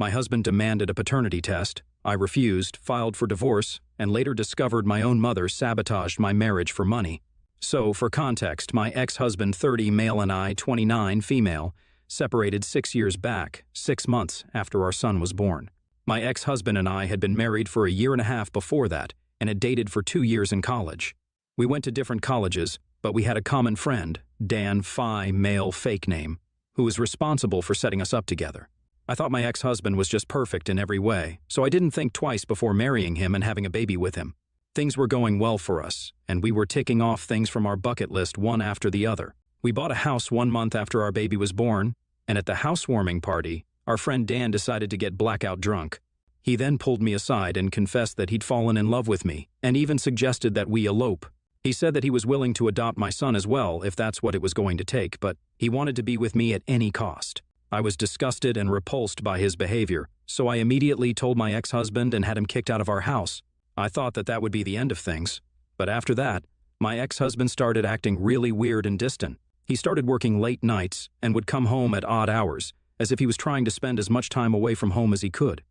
My husband demanded a paternity test. I refused, filed for divorce, and later discovered my own mother sabotaged my marriage for money. So, for context, my ex-husband 30 male and I 29 female separated 6 years back, 6 months after our son was born. My ex-husband and I had been married for a year and a half before that and had dated for 2 years in college. We went to different colleges, but we had a common friend, Dan Phi male fake name, who was responsible for setting us up together. I thought my ex-husband was just perfect in every way, so I didn't think twice before marrying him and having a baby with him. Things were going well for us, and we were ticking off things from our bucket list one after the other. We bought a house 1 month after our baby was born, and at the housewarming party, our friend Dan decided to get blackout drunk. He then pulled me aside and confessed that he'd fallen in love with me, and even suggested that we elope. He said that he was willing to adopt my son as well if that's what it was going to take, but he wanted to be with me at any cost. I was disgusted and repulsed by his behavior, so I immediately told my ex-husband and had him kicked out of our house. I thought that that would be the end of things, but after that, my ex-husband started acting really weird and distant. He started working late nights and would come home at odd hours, as if he was trying to spend as much time away from home as he could.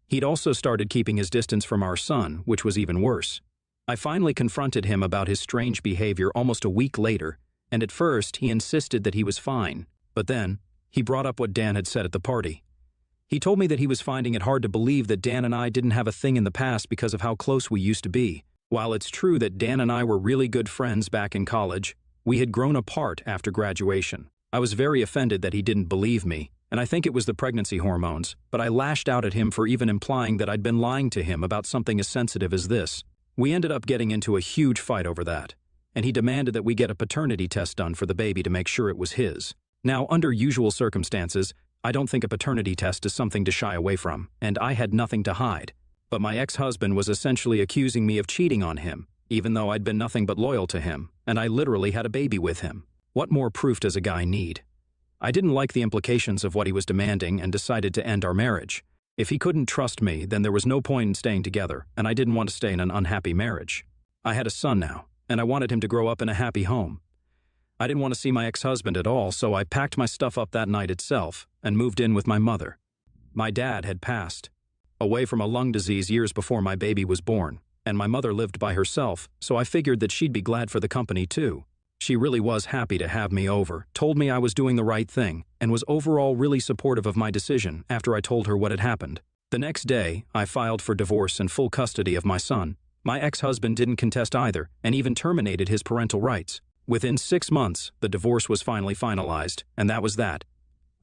He'd also started keeping his distance from our son, which was even worse. I finally confronted him about his strange behavior almost a week later, and at first he insisted that he was fine, but then he brought up what Dan had said at the party. He told me that he was finding it hard to believe that Dan and I didn't have a thing in the past because of how close we used to be. While it's true that Dan and I were really good friends back in college, we had grown apart after graduation. I was very offended that he didn't believe me, and I think it was the pregnancy hormones, but I lashed out at him for even implying that I'd been lying to him about something as sensitive as this. We ended up getting into a huge fight over that, and he demanded that we get a paternity test done for the baby to make sure it was his. Now, under usual circumstances, I don't think a paternity test is something to shy away from, and I had nothing to hide. But my ex-husband was essentially accusing me of cheating on him, even though I'd been nothing but loyal to him, and I literally had a baby with him. What more proof does a guy need? I didn't like the implications of what he was demanding and decided to end our marriage. If he couldn't trust me, then there was no point in staying together, and I didn't want to stay in an unhappy marriage. I had a son now, and I wanted him to grow up in a happy home. I didn't want to see my ex-husband at all, so I packed my stuff up that night itself and moved in with my mother. My dad had passed away from a lung disease years before my baby was born, and my mother lived by herself, so I figured that she'd be glad for the company too. She really was happy to have me over, told me I was doing the right thing, and was overall really supportive of my decision after I told her what had happened. The next day, I filed for divorce and full custody of my son. My ex-husband didn't contest either, and even terminated his parental rights. Within 6 months, the divorce was finally finalized, and that was that.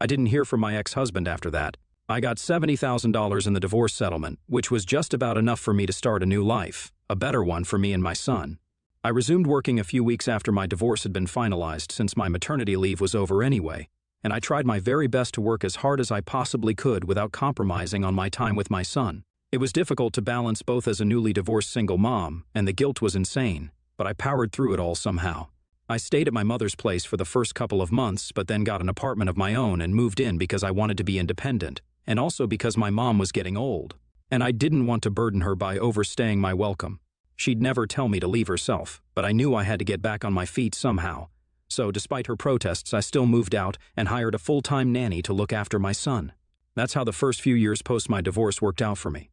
I didn't hear from my ex-husband after that. I got $70,000 in the divorce settlement, which was just about enough for me to start a new life, a better one for me and my son. I resumed working a few weeks after my divorce had been finalized since my maternity leave was over anyway, and I tried my very best to work as hard as I possibly could without compromising on my time with my son. It was difficult to balance both as a newly divorced single mom, and the guilt was insane, but I powered through it all somehow. I stayed at my mother's place for the first couple of months, but then got an apartment of my own and moved in because I wanted to be independent, and also because my mom was getting old, and I didn't want to burden her by overstaying my welcome. She'd never tell me to leave herself, but I knew I had to get back on my feet somehow. So despite her protests, I still moved out and hired a full-time nanny to look after my son. That's how the first few years post my divorce worked out for me.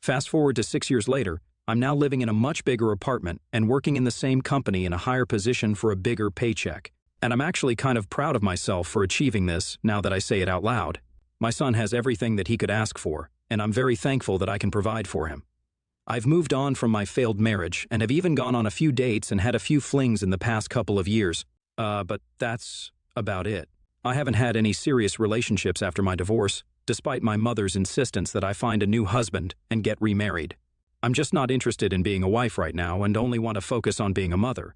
Fast forward to 6 years later, I'm now living in a much bigger apartment and working in the same company in a higher position for a bigger paycheck. And I'm actually kind of proud of myself for achieving this now that I say it out loud. My son has everything that he could ask for, and I'm very thankful that I can provide for him. I've moved on from my failed marriage and have even gone on a few dates and had a few flings in the past couple of years. But that's about it. I haven't had any serious relationships after my divorce, despite my mother's insistence that I find a new husband and get remarried. I'm just not interested in being a wife right now and only want to focus on being a mother.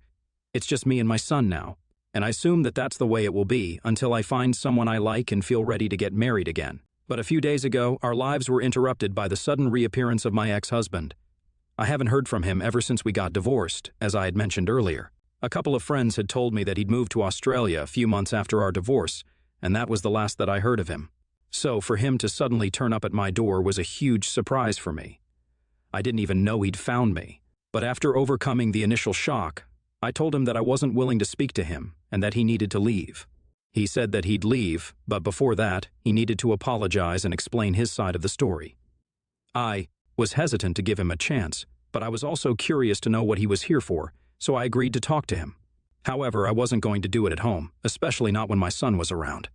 It's just me and my son now, and I assume that that's the way it will be until I find someone I like and feel ready to get married again. But a few days ago, our lives were interrupted by the sudden reappearance of my ex-husband. I haven't heard from him ever since we got divorced, as I had mentioned earlier. A couple of friends had told me that he'd moved to Australia a few months after our divorce, and that was the last that I heard of him. So for him to suddenly turn up at my door was a huge surprise for me. I didn't even know he'd found me, but after overcoming the initial shock, I told him that I wasn't willing to speak to him and that he needed to leave. He said that he'd leave, but before that, he needed to apologize and explain his side of the story. I was hesitant to give him a chance, but I was also curious to know what he was here for, so I agreed to talk to him. However, I wasn't going to do it at home, especially not when my son was around.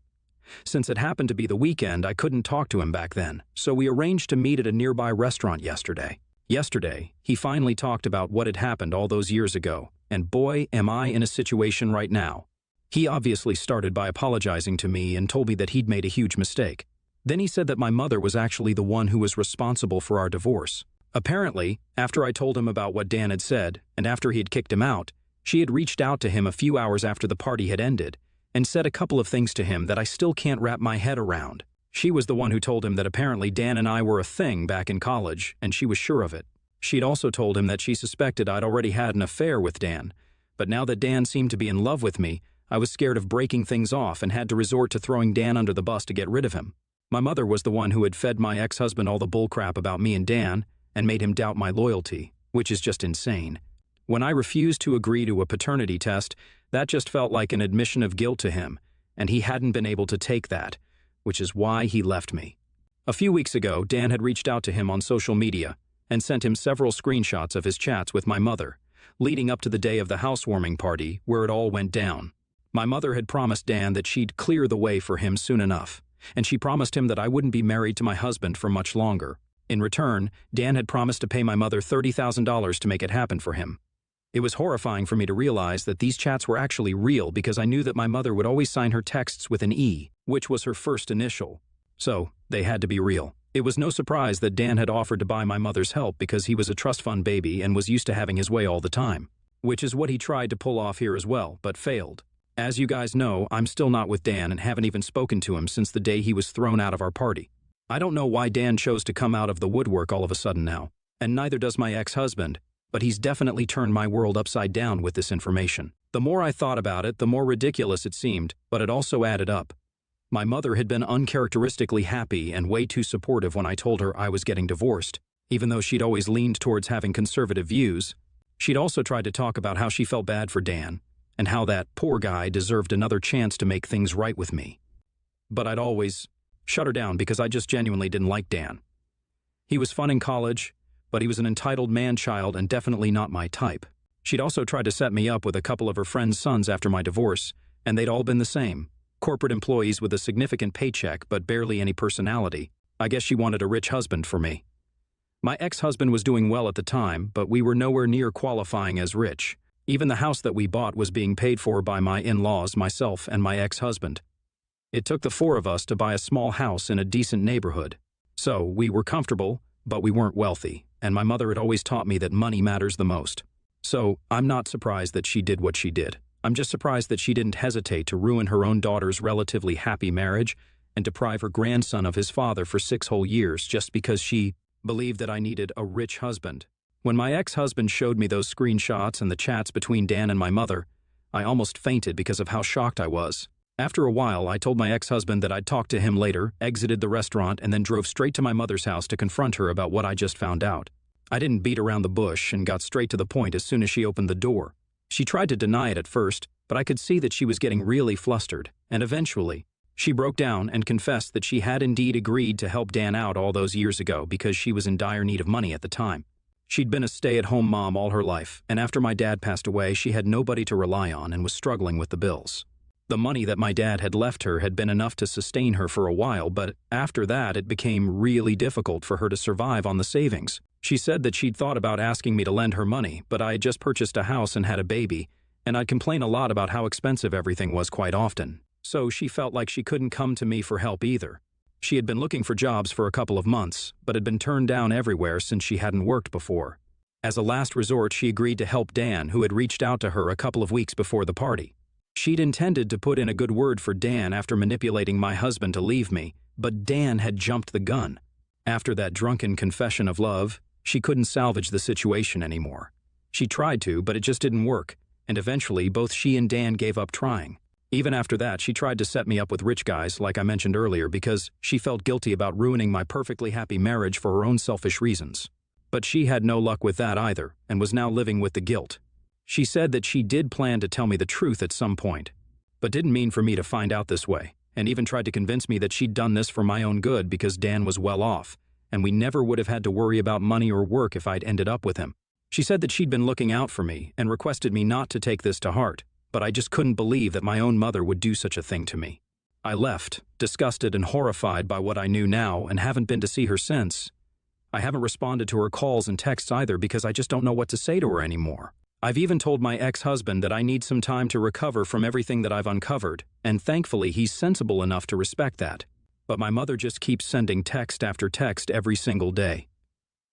Since it happened to be the weekend, I couldn't talk to him back then, so we arranged to meet at a nearby restaurant yesterday. Yesterday, he finally talked about what had happened all those years ago, and boy, am I in a situation right now. He obviously started by apologizing to me and told me that he'd made a huge mistake. Then he said that my mother was actually the one who was responsible for our divorce. Apparently, after I told him about what Dan had said, and after he had kicked him out, she had reached out to him a few hours after the party had ended, and said a couple of things to him that I still can't wrap my head around. She was the one who told him that apparently Dan and I were a thing back in college, and she was sure of it. She'd also told him that she suspected I'd already had an affair with Dan, but now that Dan seemed to be in love with me, I was scared of breaking things off and had to resort to throwing Dan under the bus to get rid of him. My mother was the one who had fed my ex-husband all the bullcrap about me and Dan and made him doubt my loyalty, which is just insane. When I refused to agree to a paternity test, that just felt like an admission of guilt to him, and he hadn't been able to take that, which is why he left me. A few weeks ago, Dan had reached out to him on social media and sent him several screenshots of his chats with my mother, leading up to the day of the housewarming party where it all went down. My mother had promised Dan that she'd clear the way for him soon enough, and she promised him that I wouldn't be married to my husband for much longer. In return, Dan had promised to pay my mother $30,000 to make it happen for him. It was horrifying for me to realize that these chats were actually real because I knew that my mother would always sign her texts with an E, which was her first initial. So, they had to be real. It was no surprise that Dan had offered to buy my mother's help because he was a trust fund baby and was used to having his way all the time, which is what he tried to pull off here as well, but failed. As you guys know, I'm still not with Dan and haven't even spoken to him since the day he was thrown out of our party. I don't know why Dan chose to come out of the woodwork all of a sudden now, and neither does my ex-husband, but he's definitely turned my world upside down with this information. The more I thought about it, the more ridiculous it seemed, but it also added up. My mother had been uncharacteristically happy and way too supportive when I told her I was getting divorced. Even though she'd always leaned towards having conservative views, she'd also tried to talk about how she felt bad for Dan, and how that poor guy deserved another chance to make things right with me. But I'd always shut her down because I just genuinely didn't like Dan. He was fun in college, but he was an entitled man-child and definitely not my type. She'd also tried to set me up with a couple of her friends' sons after my divorce, and they'd all been the same. Corporate employees with a significant paycheck but barely any personality. I guess she wanted a rich husband for me. My ex-husband was doing well at the time, but we were nowhere near qualifying as rich. Even the house that we bought was being paid for by my in-laws, myself, and my ex-husband. It took the four of us to buy a small house in a decent neighborhood. So, we were comfortable, but we weren't wealthy, and my mother had always taught me that money matters the most. So, I'm not surprised that she did what she did. I'm just surprised that she didn't hesitate to ruin her own daughter's relatively happy marriage and deprive her grandson of his father for 6 whole years just because she believed that I needed a rich husband. When my ex-husband showed me those screenshots and the chats between Dan and my mother, I almost fainted because of how shocked I was. After a while, I told my ex-husband that I'd talk to him later, exited the restaurant, and then drove straight to my mother's house to confront her about what I just found out. I didn't beat around the bush and got straight to the point as soon as she opened the door. She tried to deny it at first, but I could see that she was getting really flustered, and eventually, she broke down and confessed that she had indeed agreed to help Dan out all those years ago because she was in dire need of money at the time. She'd been a stay-at-home mom all her life, and after my dad passed away, she had nobody to rely on and was struggling with the bills. The money that my dad had left her had been enough to sustain her for a while, but after that, it became really difficult for her to survive on the savings. She said that she'd thought about asking me to lend her money, but I had just purchased a house and had a baby, and I'd complain a lot about how expensive everything was quite often. So she felt like she couldn't come to me for help either. She had been looking for jobs for a couple of months, but had been turned down everywhere since she hadn't worked before. As a last resort, she agreed to help Dan, who had reached out to her a couple of weeks before the party. She'd intended to put in a good word for Dan after manipulating my husband to leave me, but Dan had jumped the gun. After that drunken confession of love, she couldn't salvage the situation anymore. She tried to, but it just didn't work, and eventually both she and Dan gave up trying. Even after that, she tried to set me up with rich guys, like I mentioned earlier, because she felt guilty about ruining my perfectly happy marriage for her own selfish reasons. But she had no luck with that either, and was now living with the guilt. She said that she did plan to tell me the truth at some point. but didn't mean for me to find out this way, and even tried to convince me that she'd done this for my own good because Dan was well off, and we never would have had to worry about money or work if I'd ended up with him. She said that she'd been looking out for me and requested me not to take this to heart, but I just couldn't believe that my own mother would do such a thing to me. I left, disgusted and horrified by what I knew now, and haven't been to see her since. I haven't responded to her calls and texts either because I just don't know what to say to her anymore. I've even told my ex-husband that I need some time to recover from everything that I've uncovered, and thankfully he's sensible enough to respect that. But my mother just keeps sending text after text every single day.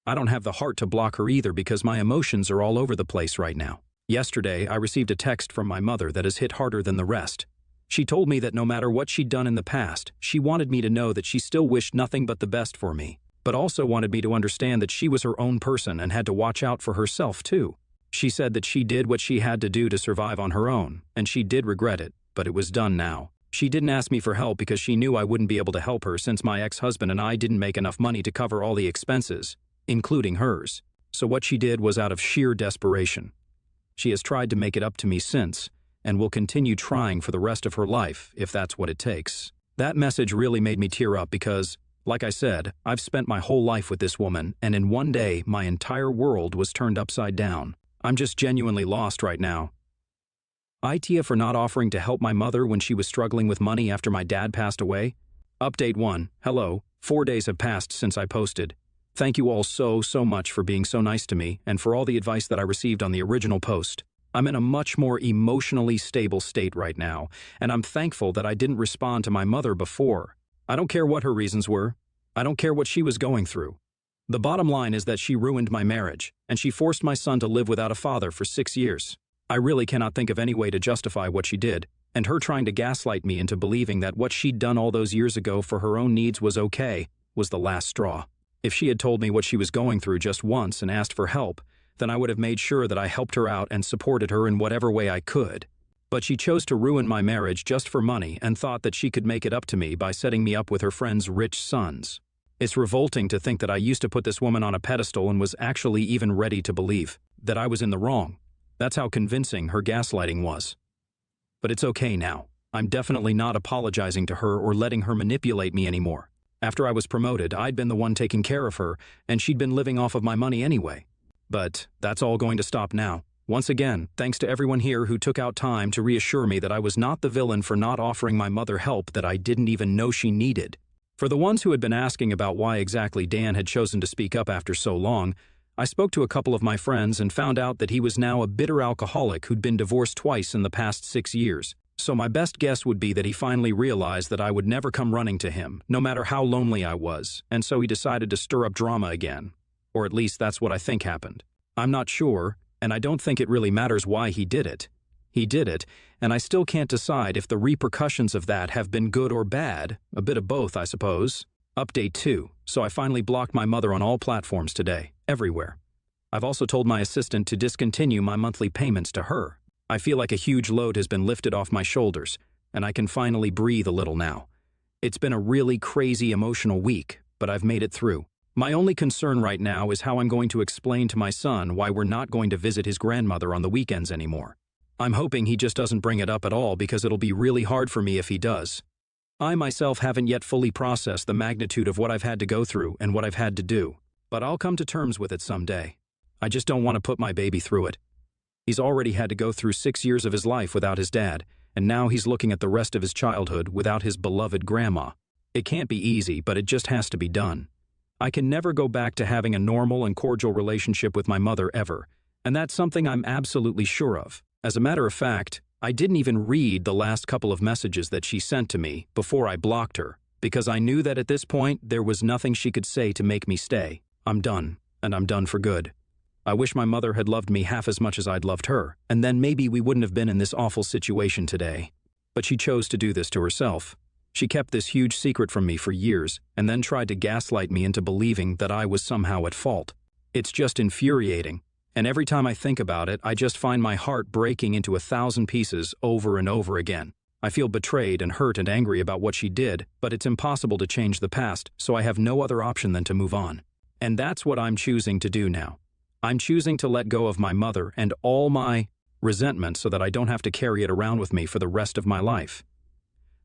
I don't have the heart to block her either because my emotions are all over the place right now. Yesterday, I received a text from my mother that has hit harder than the rest. She told me that no matter what she'd done in the past, she wanted me to know that she still wished nothing but the best for me, but also wanted me to understand that she was her own person and had to watch out for herself too. She said that she did what she had to do to survive on her own, and she did regret it, but it was done now. She didn't ask me for help because she knew I wouldn't be able to help her since my ex-husband and I didn't make enough money to cover all the expenses, including hers. So what she did was out of sheer desperation. She has tried to make it up to me since, and will continue trying for the rest of her life if that's what it takes. That message really made me tear up because, like I said, I've spent my whole life with this woman, and in one day, my entire world was turned upside down. I'm just genuinely lost right now. Itia for not offering to help my mother when she was struggling with money after my dad passed away. Update 1. Hello. 4 days have passed since I posted. Thank you all so much for being so nice to me and for all the advice that I received on the original post. I'm in a much more emotionally stable state right now, and I'm thankful that I didn't respond to my mother before. I don't care what her reasons were. I don't care what she was going through. The bottom line is that she ruined my marriage, and she forced my son to live without a father for 6 years. I really cannot think of any way to justify what she did, and her trying to gaslight me into believing that what she'd done all those years ago for her own needs was okay, was the last straw. If she had told me what she was going through just once and asked for help, then I would have made sure that I helped her out and supported her in whatever way I could. But she chose to ruin my marriage just for money and thought that she could make it up to me by setting me up with her friend's rich sons. It's revolting to think that I used to put this woman on a pedestal and was actually even ready to believe that I was in the wrong. That's how convincing her gaslighting was. But it's okay now. I'm definitely not apologizing to her or letting her manipulate me anymore. After I was promoted, I'd been the one taking care of her, and she'd been living off of my money anyway. But that's all going to stop now. Once again, thanks to everyone here who took out time to reassure me that I was not the villain for not offering my mother help that I didn't even know she needed. For the ones who had been asking about why exactly Dan had chosen to speak up after so long, I spoke to a couple of my friends and found out that he was now a bitter alcoholic who'd been divorced twice in the past 6 years. So my best guess would be that he finally realized that I would never come running to him, no matter how lonely I was, and so he decided to stir up drama again. Or at least that's what I think happened. I'm not sure, and I don't think it really matters why he did it. He did it, and I still can't decide if the repercussions of that have been good or bad, a bit of both, I suppose. Update 2. So I finally blocked my mother on all platforms today, everywhere. I've also told my assistant to discontinue my monthly payments to her. I feel like a huge load has been lifted off my shoulders, and I can finally breathe a little now. It's been a really crazy emotional week, but I've made it through. My only concern right now is how I'm going to explain to my son why we're not going to visit his grandmother on the weekends anymore. I'm hoping he just doesn't bring it up at all because it'll be really hard for me if he does. I myself haven't yet fully processed the magnitude of what I've had to go through and what I've had to do, but I'll come to terms with it someday. I just don't want to put my baby through it. He's already had to go through 6 years of his life without his dad, and now he's looking at the rest of his childhood without his beloved grandma. It can't be easy, but it just has to be done. I can never go back to having a normal and cordial relationship with my mother ever, and that's something I'm absolutely sure of. As a matter of fact, I didn't even read the last couple of messages that she sent to me before I blocked her, because I knew that at this point there was nothing she could say to make me stay. I'm done, and I'm done for good. I wish my mother had loved me half as much as I'd loved her, and then maybe we wouldn't have been in this awful situation today. But she chose to do this to herself. She kept this huge secret from me for years, and then tried to gaslight me into believing that I was somehow at fault. It's just infuriating. And every time I think about it, I just find my heart breaking into 1,000 pieces over and over again. I feel betrayed and hurt and angry about what she did, but it's impossible to change the past, so I have no other option than to move on. And that's what I'm choosing to do now. I'm choosing to let go of my mother and all my resentment so that I don't have to carry it around with me for the rest of my life.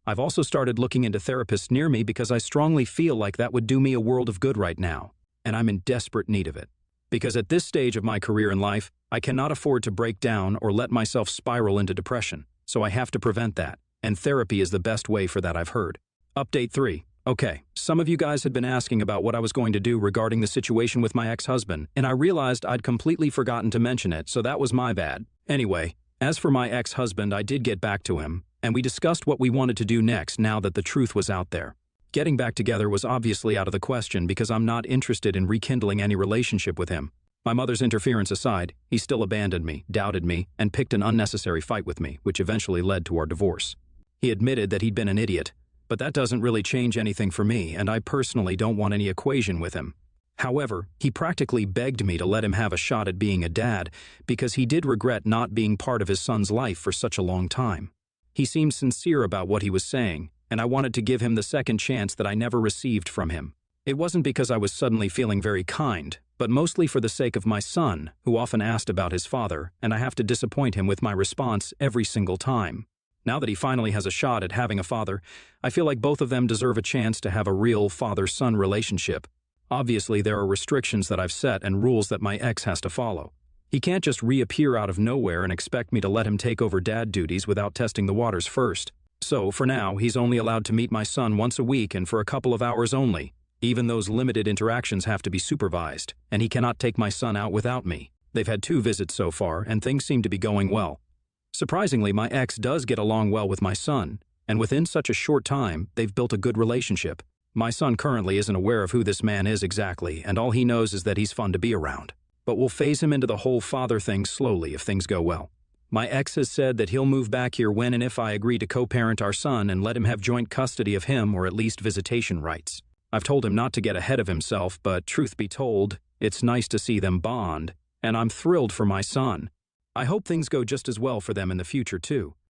I've also started looking into therapists near me because I strongly feel like that would do me a world of good right now, and I'm in desperate need of it. Because at this stage of my career in life, I cannot afford to break down or let myself spiral into depression, so I have to prevent that, and therapy is the best way for that, I've heard. Update 3. Okay, some of you guys had been asking about what I was going to do regarding the situation with my ex-husband, and I realized I'd completely forgotten to mention it, so that was my bad. Anyway, as for my ex-husband, I did get back to him, and we discussed what we wanted to do next now that the truth was out there. Getting back together was obviously out of the question because I'm not interested in rekindling any relationship with him. My mother's interference aside, he still abandoned me, doubted me, and picked an unnecessary fight with me, which eventually led to our divorce. He admitted that he'd been an idiot, but that doesn't really change anything for me, and I personally don't want any equation with him. However, he practically begged me to let him have a shot at being a dad because he did regret not being part of his son's life for such a long time. He seemed sincere about what he was saying, and I wanted to give him the second chance that I never received from him. It wasn't because I was suddenly feeling very kind, but mostly for the sake of my son, who often asked about his father, and I have to disappoint him with my response every single time. Now that he finally has a shot at having a father, I feel like both of them deserve a chance to have a real father-son relationship. Obviously, there are restrictions that I've set and rules that my ex has to follow. He can't just reappear out of nowhere and expect me to let him take over dad duties without testing the waters first. So, for now, he's only allowed to meet my son once a week and for a couple of hours only. Even those limited interactions have to be supervised, and he cannot take my son out without me. They've had 2 visits so far, and things seem to be going well. Surprisingly, my ex does get along well with my son, and within such a short time, they've built a good relationship. My son currently isn't aware of who this man is exactly, and all he knows is that he's fun to be around. But we'll phase him into the whole father thing slowly if things go well. My ex has said that he'll move back here when and if I agree to co-parent our son and let him have joint custody of him or at least visitation rights. I've told him not to get ahead of himself, but truth be told, it's nice to see them bond, and I'm thrilled for my son. I hope things go just as well for them in the future too.